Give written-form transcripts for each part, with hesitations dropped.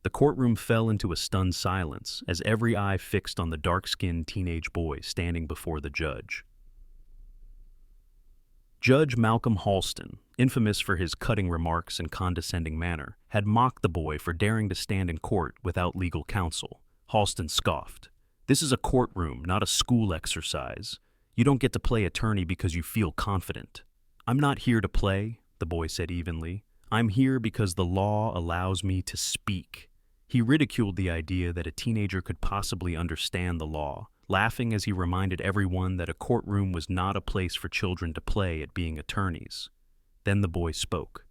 The courtroom fell into a stunned silence as every eye fixed on the dark-skinned teenage boy standing before the judge. Judge Malcolm Halston, infamous for his cutting remarks and condescending manner, had mocked the boy for daring to stand in court without legal counsel. Halston scoffed. "This is a courtroom, not a school exercise. You don't get to play attorney because you feel confident." "I'm not here to play," the boy said evenly. "I'm here because the law allows me to speak." He ridiculed the idea that a teenager could possibly understand the law, laughing as he reminded everyone that a courtroom was not a place for children to play at being attorneys. Then the boy spoke.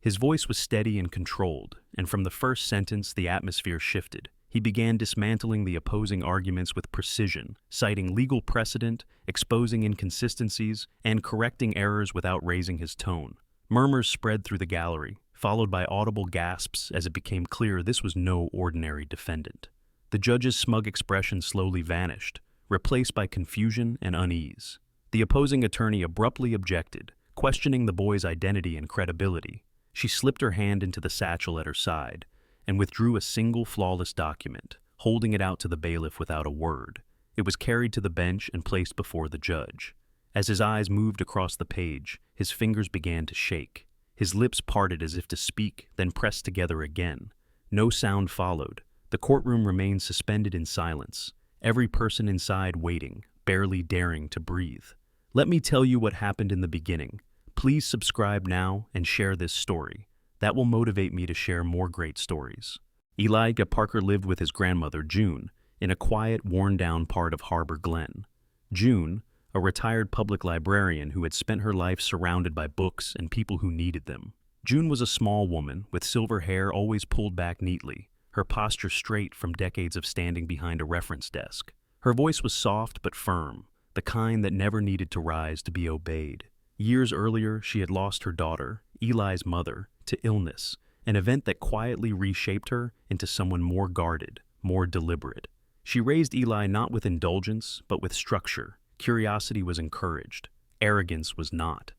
His voice was steady and controlled, and from the first sentence the atmosphere shifted. He began dismantling the opposing arguments with precision, citing legal precedent, exposing inconsistencies, and correcting errors without raising his tone. Murmurs spread through the gallery, followed by audible gasps as it became clear this was no ordinary defendant. The judge's smug expression slowly vanished, replaced by confusion and unease. The opposing attorney abruptly objected, questioning the boy's identity and credibility. She slipped her hand into the satchel at her side and withdrew a single flawless document, holding it out to the bailiff without a word. It was carried to the bench and placed before the judge. As his eyes moved across the page, his fingers began to shake. His lips parted as if to speak, then pressed together again. No sound followed. The courtroom remained suspended in silence, every person inside waiting, barely daring to breathe. Let me tell you what happened in the beginning. Please subscribe now and share this story. That will motivate me to share more great stories. Elijah Parker lived with his grandmother, June, in a quiet, worn-down part of Harbor Glen. June, a retired public librarian who had spent her life surrounded by books and people who needed them. June was a small woman with silver hair always pulled back neatly, her posture straight from decades of standing behind a reference desk. Her voice was soft but firm, the kind that never needed to rise to be obeyed. Years earlier, she had lost her daughter, Eli's mother, to illness, an event that quietly reshaped her into someone more guarded, more deliberate. She raised Eli not with indulgence, but with structure. Curiosity was encouraged. Arrogance was not.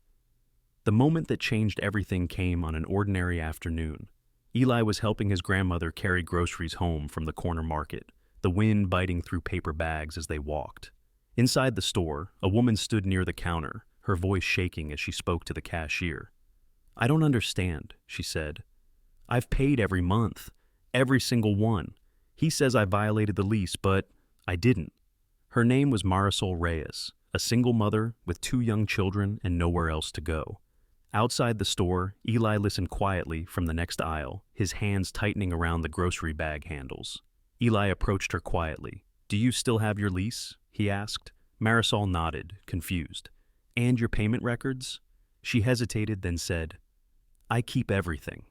The moment that changed everything came on an ordinary afternoon. Eli was helping his grandmother carry groceries home from the corner market, the wind biting through paper bags as they walked. Inside the store, a woman stood near the counter, her voice shaking as she spoke to the cashier. "I don't understand," she said. "I've paid every month, every single one. He says I violated the lease, but I didn't." Her name was Marisol Reyes, a single mother with 2 young children and nowhere else to go. Outside the store, Eli listened quietly from the next aisle, his hands tightening around the grocery bag handles. Eli approached her quietly. "Do you still have your lease?" he asked. Marisol nodded, confused. "And your payment records?" She hesitated, then said, "I keep everything."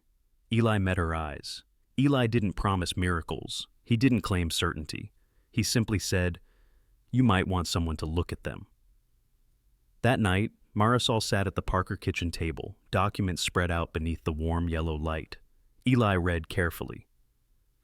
Eli met her eyes. Eli didn't promise miracles. He didn't claim certainty. He simply said, "You might want someone to look at them." That night, Marisol sat at the Parker kitchen table, documents spread out beneath the warm yellow light. Eli read carefully.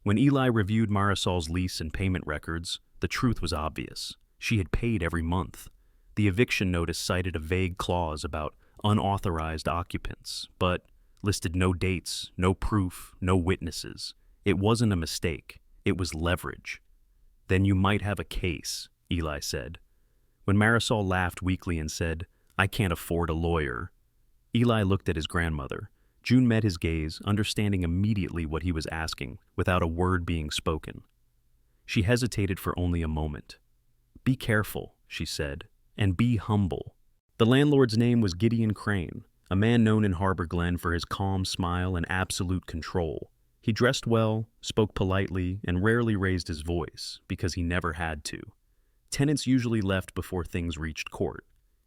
When Eli reviewed Marisol's lease and payment records, the truth was obvious. She had paid every month. The eviction notice cited a vague clause about unauthorized occupants, but listed no dates, no proof, no witnesses. It wasn't a mistake. It was leverage. "Then you might have a case," Eli said. When Marisol laughed weakly and said, "I can't afford a lawyer," Eli looked at his grandmother. June met his gaze, understanding immediately what he was asking, without a word being spoken. She hesitated for only a moment. "Be careful," she said, "and be humble." The landlord's name was Gideon Crane, a man known in Harbor Glen for his calm smile and absolute control. He dressed well, spoke politely, and rarely raised his voice, because he never had to. Tenants usually left before things reached court.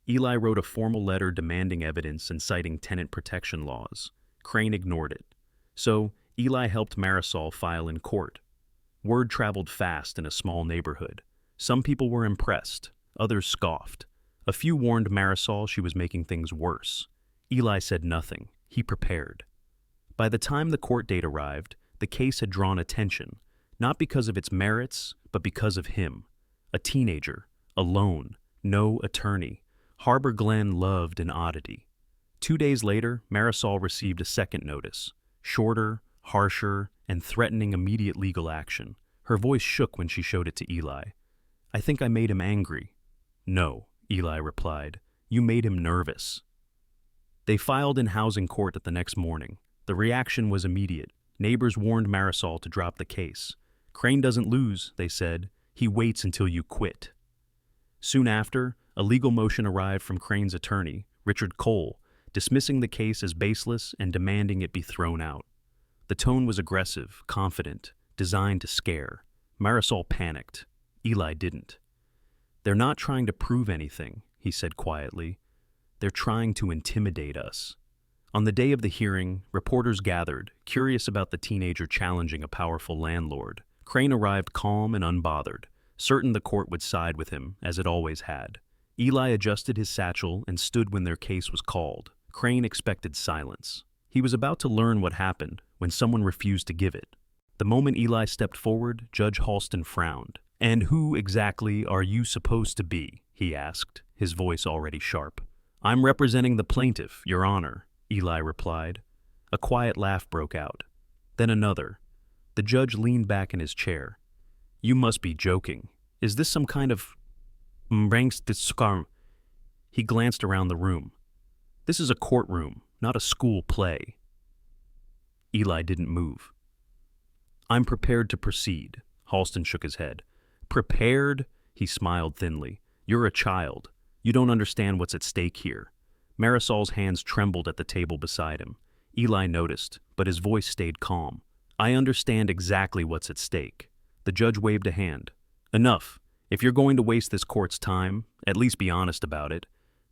Eli wrote a formal letter demanding evidence and citing tenant protection laws. Crane ignored it. So, Eli helped Marisol file in court. Word traveled fast in a small neighborhood. Some people were impressed, others scoffed. A few warned Marisol she was making things worse. Eli said nothing. He prepared. By the time the court date arrived, the case had drawn attention, not because of its merits, but because of him. A teenager, alone, no attorney. Harbor Glen loved an oddity. 2 days later, Marisol received a second notice, shorter, harsher, and threatening immediate legal action. Her voice shook when she showed it to Eli. I think I made him angry. No, Eli replied. You made him nervous. They filed in housing court the next morning. The reaction was immediate. Neighbors warned Marisol to drop the case. Crane doesn't lose, they said. He waits until you quit. Soon after, a legal motion arrived from Crane's attorney, Richard Cole, dismissing the case as baseless and demanding it be thrown out. The tone was aggressive, confident, designed to scare. Marisol panicked. Eli didn't. They're not trying to prove anything, he said quietly. They're trying to intimidate us. On the day of the hearing, reporters gathered, curious about the teenager challenging a powerful landlord. Crane arrived calm and unbothered, certain the court would side with him, as it always had. Eli adjusted his satchel and stood when their case was called. Crane expected silence. He was about to learn what happened when someone refused to give it. The moment Eli stepped forward, Judge Halston frowned. And who exactly are you supposed to be? He asked, his voice already sharp. I'm representing the plaintiff, Your Honor, Eli replied. A quiet laugh broke out. Then another. The judge leaned back in his chair. You must be joking. Is this some kind of He glanced around the room. This is a courtroom, not a school play. Eli didn't move. I'm prepared to proceed. Halston shook his head. Prepared? He smiled thinly. You're a child. You don't understand what's at stake here. Marisol's hands trembled at the table beside him. Eli noticed, but his voice stayed calm. I understand exactly what's at stake. The judge waved a hand. Enough. If you're going to waste this court's time, at least be honest about it.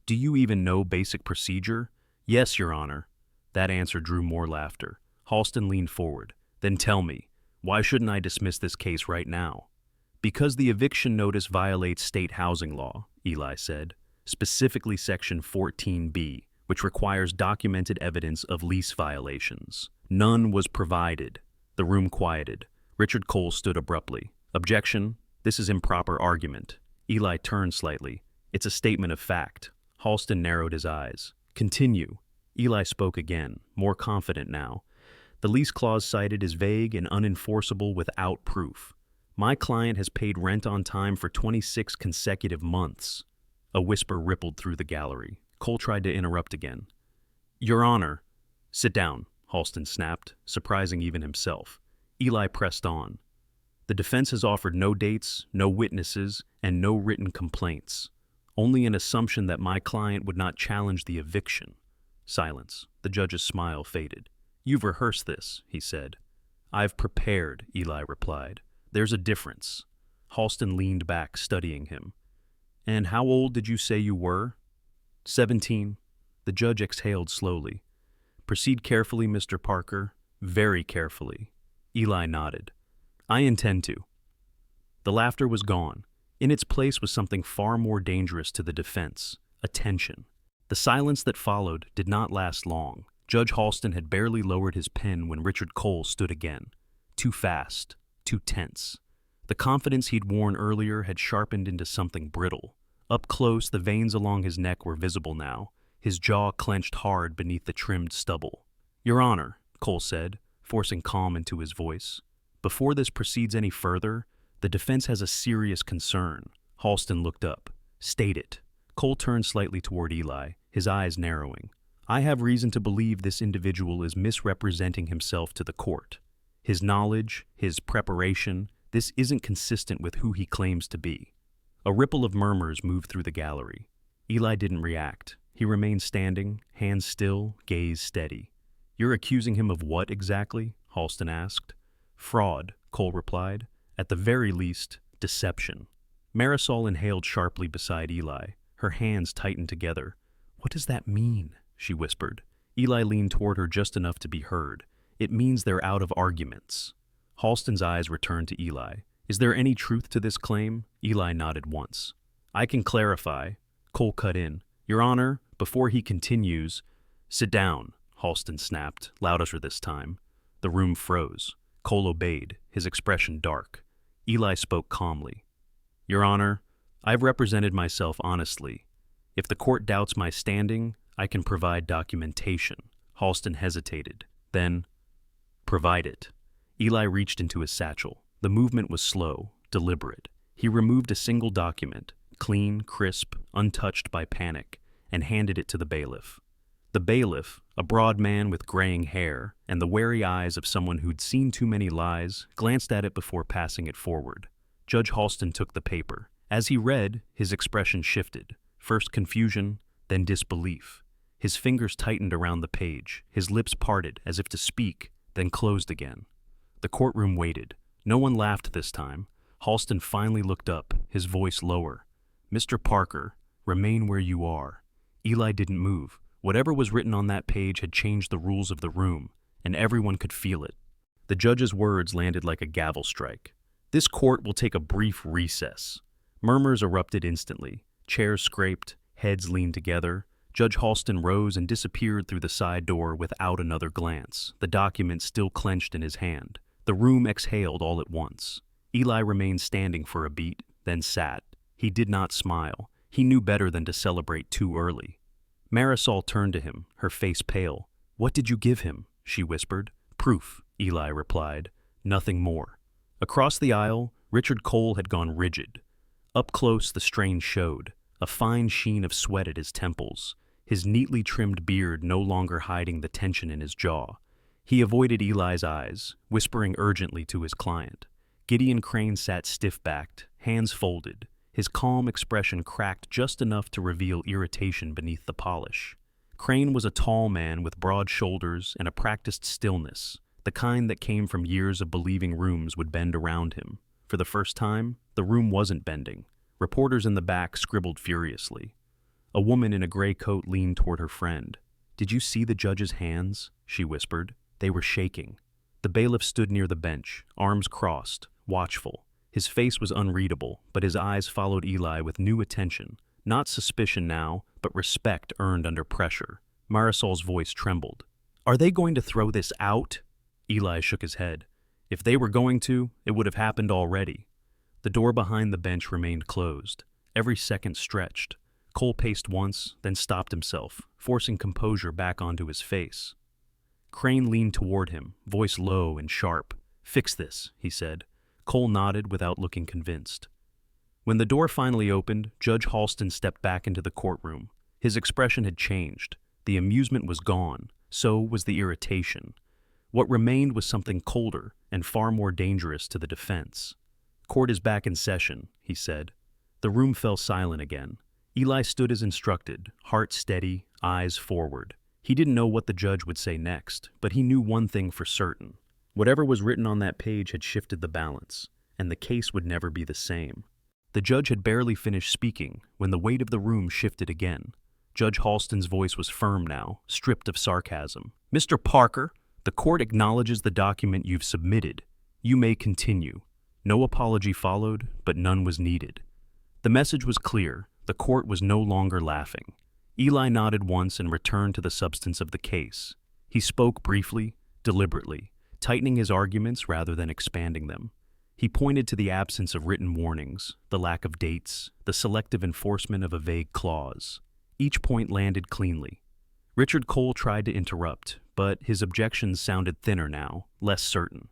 Do you even know basic procedure? Yes, Your Honor. That answer drew more laughter. Halston leaned forward. Then tell me, why shouldn't I dismiss this case right now? Because the eviction notice violates state housing law, Eli said, specifically Section 14B, which requires documented evidence of lease violations. None was provided. The room quieted. Richard Cole stood abruptly. Objection. This is improper argument. Eli turned slightly. It's a statement of fact. Halston narrowed his eyes. Continue. Eli spoke again, more confident now. The lease clause cited is vague and unenforceable without proof. My client has paid rent on time for 26 consecutive months. A whisper rippled through the gallery. Cole tried to interrupt again. Your Honor. Sit down, Halston snapped, surprising even himself. Eli pressed on. The defense has offered no dates, no witnesses, and no written complaints. Only an assumption that my client would not challenge the eviction. Silence. The judge's smile faded. You've rehearsed this, he said. I've prepared, Eli replied. There's a difference. Halston leaned back, studying him. And how old did you say you were? 17. The judge exhaled slowly. Proceed carefully, Mr. Parker. Very carefully. Eli nodded. I intend to. The laughter was gone. In its place was something far more dangerous to the defense, attention. The silence that followed did not last long. Judge Halston had barely lowered his pen when Richard Cole stood again. Too fast, too tense. The confidence he'd worn earlier had sharpened into something brittle. Up close, the veins along his neck were visible now, his jaw clenched hard beneath the trimmed stubble. Your Honor, Cole said, forcing calm into his voice. Before this proceeds any further, the defense has a serious concern. Halston looked up. State it. Cole turned slightly toward Eli, his eyes narrowing. I have reason to believe this individual is misrepresenting himself to the court. His knowledge, his preparation, this isn't consistent with who he claims to be. A ripple of murmurs moved through the gallery. Eli didn't react. He remained standing, hands still, gaze steady. You're accusing him of what exactly? Halston asked. Fraud, Cole replied. At the very least, deception. Marisol inhaled sharply beside Eli. Her hands tightened together. What does that mean? She whispered. Eli leaned toward her just enough to be heard. It means they're out of arguments. Halston's eyes returned to Eli. Is there any truth to this claim? Eli nodded once. I can clarify. Cole cut in. Your Honor, before he continues, sit down, Halston snapped, louder this time. The room froze. Cole obeyed, his expression dark. Eli spoke calmly. Your Honor, I've represented myself honestly. If the court doubts my standing, I can provide documentation. Halston hesitated. Then, provide it. Eli reached into his satchel. The movement was slow, deliberate. He removed a single document, clean, crisp, untouched by panic, and handed it to the bailiff. The bailiff, a broad man with graying hair and the wary eyes of someone who'd seen too many lies, glanced at it before passing it forward. Judge Halston took the paper. As he read, his expression shifted, first confusion, then disbelief. His fingers tightened around the page, his lips parted as if to speak, then closed again. The courtroom waited. No one laughed this time. Halston finally looked up, his voice lower. "Mr. Parker, remain where you are." Eli didn't move. Whatever was written on that page had changed the rules of the room, and everyone could feel it. The judge's words landed like a gavel strike. "This court will take a brief recess." Murmurs erupted instantly. Chairs scraped, heads leaned together. Judge Halston rose and disappeared through the side door without another glance, the document still clenched in his hand. The room exhaled all at once. Eli remained standing for a beat, then sat. He did not smile. He knew better than to celebrate too early. Marisol turned to him, her face pale. "What did you give him?" she whispered. "Proof," Eli replied. "Nothing more." Across the aisle, Richard Cole had gone rigid. Up close, the strain showed, a fine sheen of sweat at his temples, his neatly trimmed beard no longer hiding the tension in his jaw. He avoided Eli's eyes, whispering urgently to his client. Gideon Crane sat stiff-backed, hands folded, his calm expression cracked just enough to reveal irritation beneath the polish. Crane was a tall man with broad shoulders and a practiced stillness, the kind that came from years of believing rooms would bend around him. For the first time, the room wasn't bending. Reporters in the back scribbled furiously. A woman in a gray coat leaned toward her friend. "Did you see the judge's hands?" she whispered. They were shaking. The bailiff stood near the bench, arms crossed, watchful. His face was unreadable, but his eyes followed Eli with new attention. Not suspicion now, but respect earned under pressure. Marisol's voice trembled. "Are they going to throw this out?" Eli shook his head. If they were going to, it would have happened already. The door behind the bench remained closed. Every second stretched. Cole paced once, then stopped himself, forcing composure back onto his face. Crane leaned toward him, voice low and sharp. "Fix this," he said. Cole nodded without looking convinced. When the door finally opened, Judge Halston stepped back into the courtroom. His expression had changed. The amusement was gone. So was the irritation. What remained was something colder and far more dangerous to the defense. "Court is back in session," he said. The room fell silent again. Eli stood as instructed, heart steady, eyes forward. He didn't know what the judge would say next, but he knew one thing for certain. Whatever was written on that page had shifted the balance, and the case would never be the same. The judge had barely finished speaking when the weight of the room shifted again. Judge Halston's voice was firm now, stripped of sarcasm. "Mr. Parker, the court acknowledges the document you've submitted. You may continue." No apology followed, but none was needed. The message was clear. The court was no longer laughing. Eli nodded once and returned to the substance of the case. He spoke briefly, deliberately, tightening his arguments rather than expanding them. He pointed to the absence of written warnings, the lack of dates, the selective enforcement of a vague clause. Each point landed cleanly. Richard Cole tried to interrupt, but his objections sounded thinner now, less certain.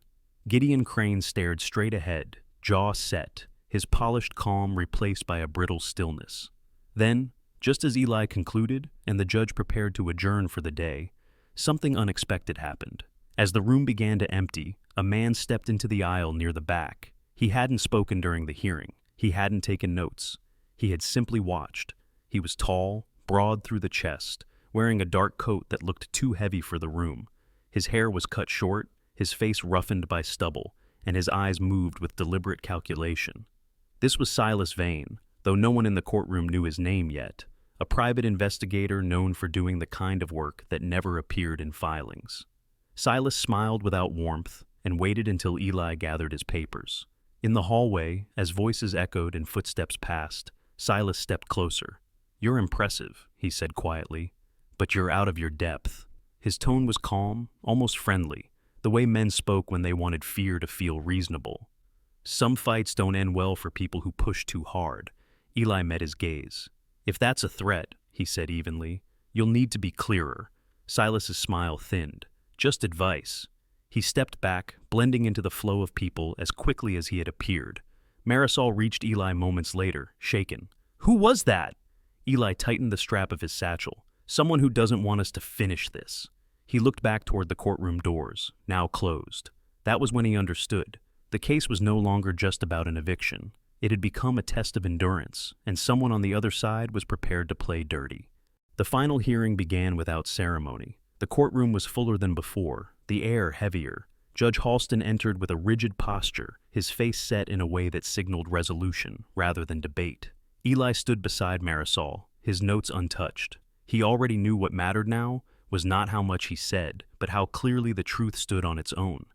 Gideon Crane stared straight ahead, jaw set, his polished calm replaced by a brittle stillness. Then, just as Eli concluded and the judge prepared to adjourn for the day, something unexpected happened. As the room began to empty, a man stepped into the aisle near the back. He hadn't spoken during the hearing. He hadn't taken notes. He had simply watched. He was tall, broad through the chest, wearing a dark coat that looked too heavy for the room. His hair was cut short, his face roughened by stubble, and his eyes moved with deliberate calculation. This was Silas Vane, though no one in the courtroom knew his name yet, a private investigator known for doing the kind of work that never appeared in filings. Silas smiled without warmth and waited until Eli gathered his papers. In the hallway, as voices echoed and footsteps passed, Silas stepped closer. "You're impressive," he said quietly, "but you're out of your depth." His tone was calm, almost friendly, the way men spoke when they wanted fear to feel reasonable. "Some fights don't end well for people who push too hard." Eli met his gaze. "If that's a threat," he said evenly, "you'll need to be clearer." Silas's smile thinned. "Just advice." He stepped back, blending into the flow of people as quickly as he had appeared. Marisol reached Eli moments later, shaken. "Who was that?" Eli tightened the strap of his satchel. "Someone who doesn't want us to finish this." He looked back toward the courtroom doors, now closed. That was when he understood. The case was no longer just about an eviction. It had become a test of endurance, and someone on the other side was prepared to play dirty. The final hearing began without ceremony. The courtroom was fuller than before, the air heavier. Judge Halston entered with a rigid posture, his face set in a way that signaled resolution rather than debate. Eli stood beside Marisol, his notes untouched. He already knew what mattered now was not how much he said, but how clearly the truth stood on its own.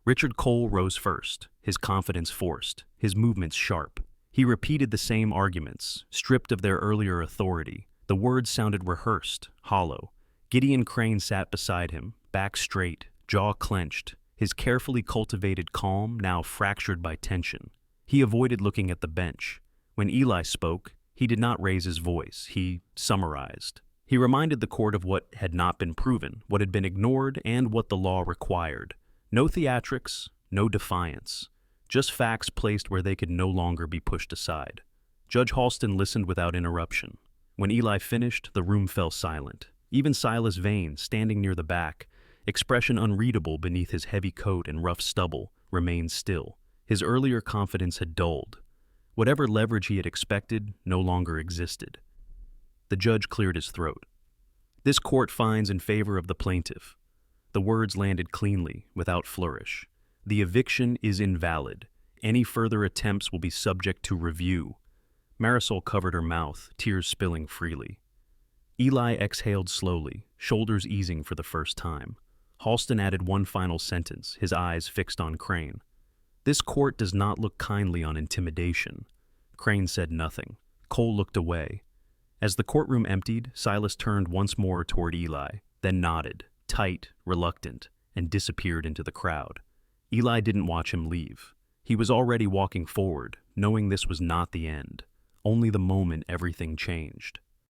Richard Cole rose first, his confidence forced, his movements sharp. He repeated the same arguments, stripped of their earlier authority. The words sounded rehearsed, hollow. Gideon Crane sat beside him, back straight, jaw clenched, his carefully cultivated calm now fractured by tension. He avoided looking at the bench. When Eli spoke, he did not raise his voice. He summarized. He reminded the court of what had not been proven, what had been ignored, and what the law required. No theatrics, no defiance. Just facts placed where they could no longer be pushed aside. Judge Halston listened without interruption. When Eli finished, the room fell silent. Even Silas Vane, standing near the back, expression unreadable beneath his heavy coat and rough stubble, remained still. His earlier confidence had dulled. Whatever leverage he had expected no longer existed. The judge cleared his throat. "This court finds in favor of the plaintiff." The words landed cleanly, without flourish. "The eviction is invalid. Any further attempts will be subject to review." Marisol covered her mouth, tears spilling freely. Eli exhaled slowly, shoulders easing for the first time. Halston added one final sentence, his eyes fixed on Crane. "This court does not look kindly on intimidation." Crane said nothing. Cole looked away. As the courtroom emptied, Silas turned once more toward Eli, then nodded, tight, reluctant, and disappeared into the crowd. Eli didn't watch him leave. He was already walking forward, knowing this was not the end. Only the moment everything changed.